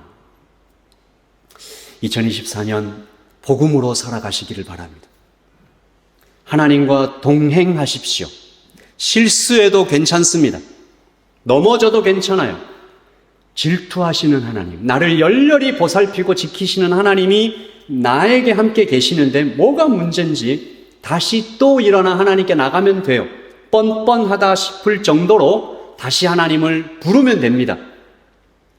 2024년 복음으로 살아가시기를 바랍니다. 하나님과 동행하십시오. 실수해도 괜찮습니다. 넘어져도 괜찮아요. 질투하시는 하나님, 나를 열렬히 보살피고 지키시는 하나님이 나에게 함께 계시는데 뭐가 문제인지 다시 또 일어나 하나님께 나가면 돼요. 뻔뻔하다 싶을 정도로 다시 하나님을 부르면 됩니다.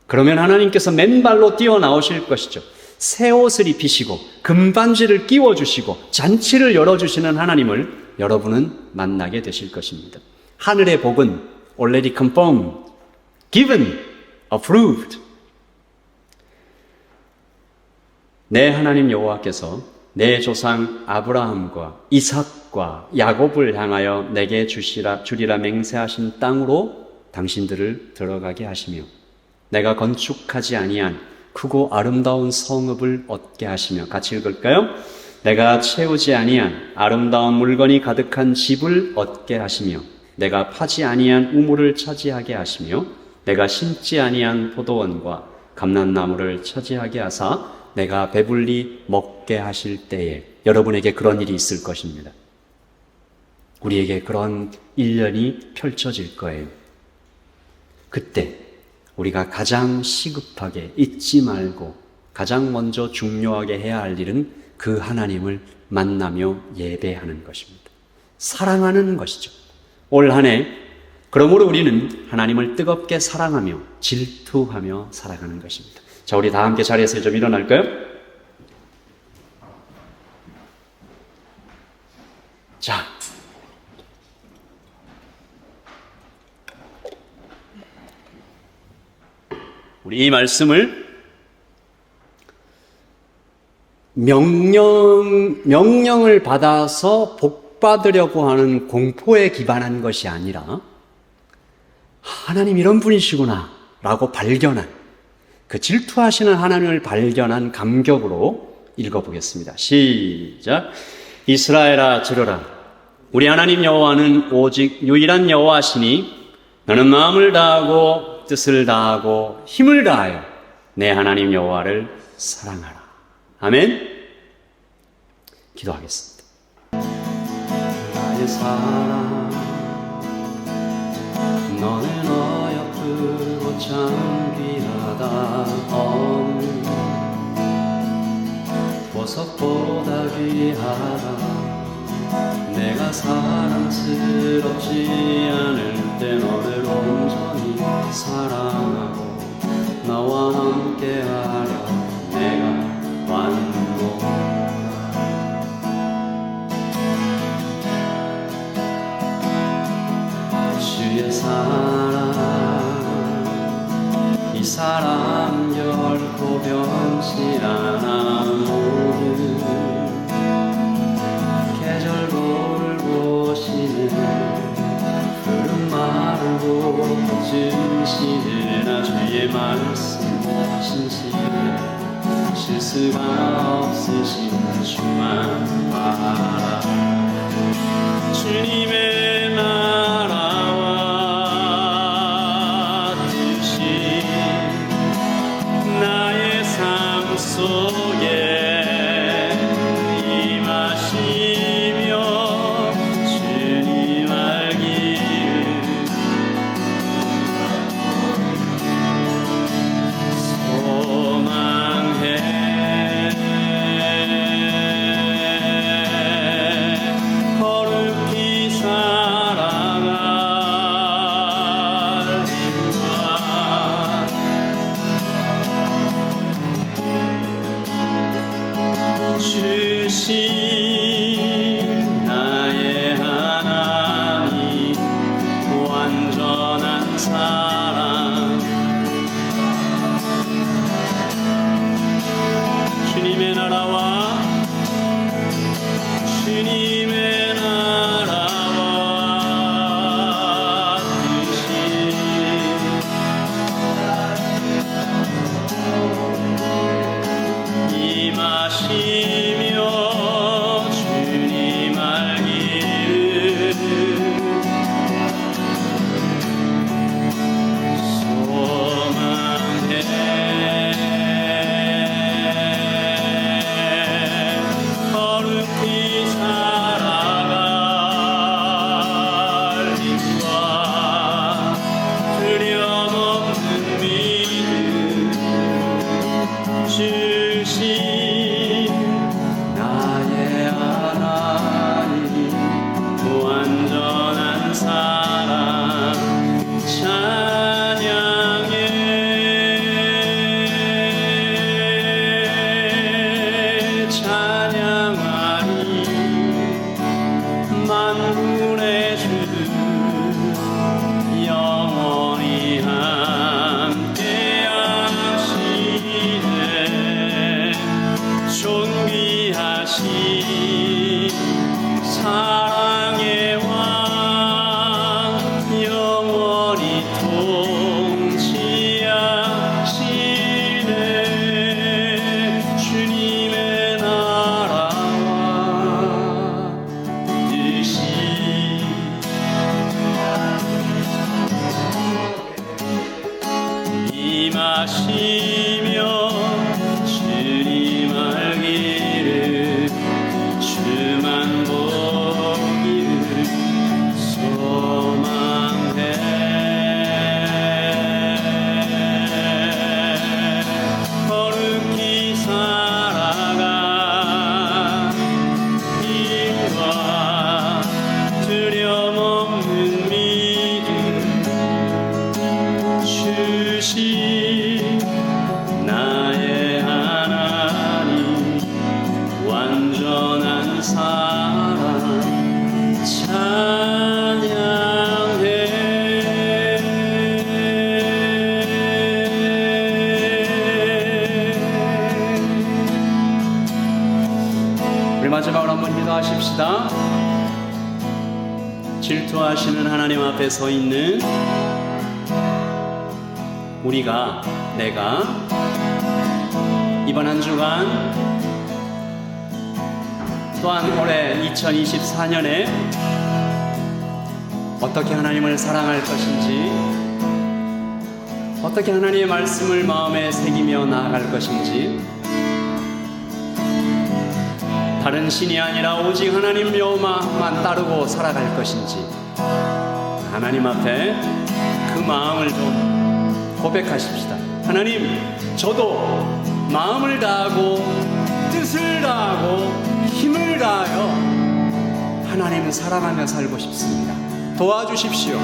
그러면 하나님께서 맨발로 뛰어나오실 것이죠. 새 옷을 입히시고 금반지를 끼워주시고 잔치를 열어주시는 하나님을 여러분은 만나게 되실 것입니다. 하늘의 복은 already confirmed, given, approved. 내 하나님 여호와께서 내 조상 아브라함과 이삭과 야곱을 향하여 내게 주리라 맹세하신 땅으로 당신들을 들어가게 하시며 내가 건축하지 아니한 크고 아름다운 성읍을 얻게 하시며, 같이 읽을까요? 내가 채우지 아니한 아름다운 물건이 가득한 집을 얻게 하시며 내가 파지 아니한 우물을 차지하게 하시며 내가 심지 아니한 포도원과 감람나무를 차지하게 하사 내가 배불리 먹게 하실 때에 여러분에게 그런 일이 있을 것입니다. 우리에게 그런 일련이 펼쳐질 거예요. 그때 우리가 가장 시급하게 잊지 말고 가장 먼저 중요하게 해야 할 일은 그 하나님을 만나며 예배하는 것입니다. 사랑하는 것이죠. 올 한 해 그러므로 우리는 하나님을 뜨겁게 사랑하며 질투하며 살아가는 것입니다. 자, 우리 다 함께 자리에서 좀 일어날까요? 자, 우리 이 말씀을 명령을 받아서 복 받으려고 하는 공포에 기반한 것이 아니라 하나님 이런 분이시구나 라고 발견한, 그 질투하시는 하나님을 발견한 감격으로 읽어보겠습니다. 시작. 이스라엘아 들으라. 우리 하나님 여호와는 오직 유일한 여호와시니 너는 마음을 다하고 뜻을 다하고 힘을 다하여 내 하나님 여호와를 사랑하라. 아멘. 기도하겠습니다. 나의 사랑, 너는 어여쁘고 참 귀하다. 보석보다 귀하다. 내가 사랑스럽지 않을 때 너를 온전히 사랑하고 나와 함께하려 내가 완고하다. 주의 사랑, 이 사랑 결코 변치 않아. 모든 계절 돌고 쉬는 푸른 마르고 진실나 주의 말씀 신실해 실수가 없으신 주만 바라. 주님의 나라와 뜻이 나의 삶 속에 거룩히 사 임하시며 주님 알기를 주만 보기를 소망해. 거룩히 살아가 힘과 두려움 없는 믿음 주시 나의 하나님 완전한 사랑 찬양해. 우리 마지막으로 한번 기도하십시다. 질투하시는 하나님 앞에 서 있는 우리가, 내가 이번 한 주간 또한 올해 2024년에 어떻게 하나님을 사랑할 것인지, 어떻게 하나님의 말씀을 마음에 새기며 나아갈 것인지, 다른 신이 아니라 오직 하나님 여호와만 따르고 살아갈 것인지 하나님 앞에 그 마음을 좀 고백하십시다. 하나님, 저도 마음을 다하고 뜻을 다하고 힘을 다하여 하나님을 사랑하며 살고 싶습니다. 도와주십시오.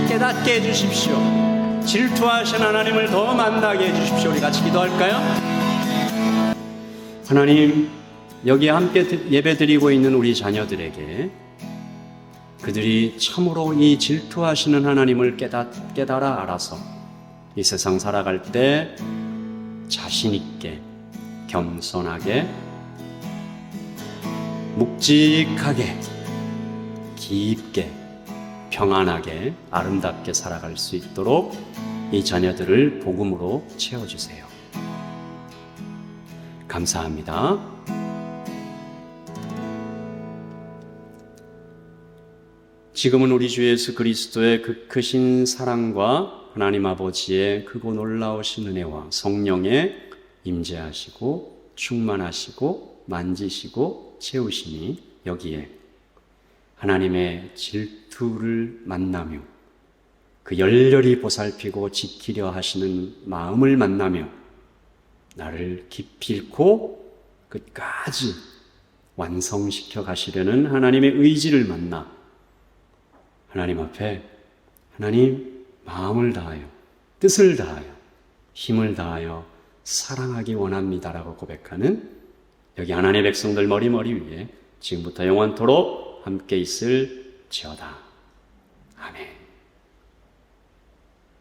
깨닫게 해주십시오. 질투하신 하나님을 더 만나게 해주십시오. 우리 같이 기도할까요? 하나님, 여기 함께 예배드리고 있는 우리 자녀들에게 그들이 참으로 이 질투하시는 하나님을 깨달아 알아서 이 세상 살아갈 때 자신 있게, 겸손하게, 묵직하게, 깊게, 평안하게, 아름답게 살아갈 수 있도록 이 자녀들을 복음으로 채워주세요. 감사합니다. 지금은 우리 주 예수 그리스도의 그 크신 사랑과 하나님 아버지의 크고 놀라우신 은혜와 성령의 임재하시고 충만하시고 만지시고 채우시니 여기에 하나님의 질투를 만나며 그 열렬히 보살피고 지키려 하시는 마음을 만나며 나를 기필코 끝까지 완성시켜 가시려는 하나님의 의지를 만나 하나님 앞에 하나님 마음을 다하여 뜻을 다하여 힘을 다하여 사랑하기 원합니다라고 고백하는 여기 하나님의 백성들 머리 위에 지금부터 영원토록 함께 있을지어다. 아멘.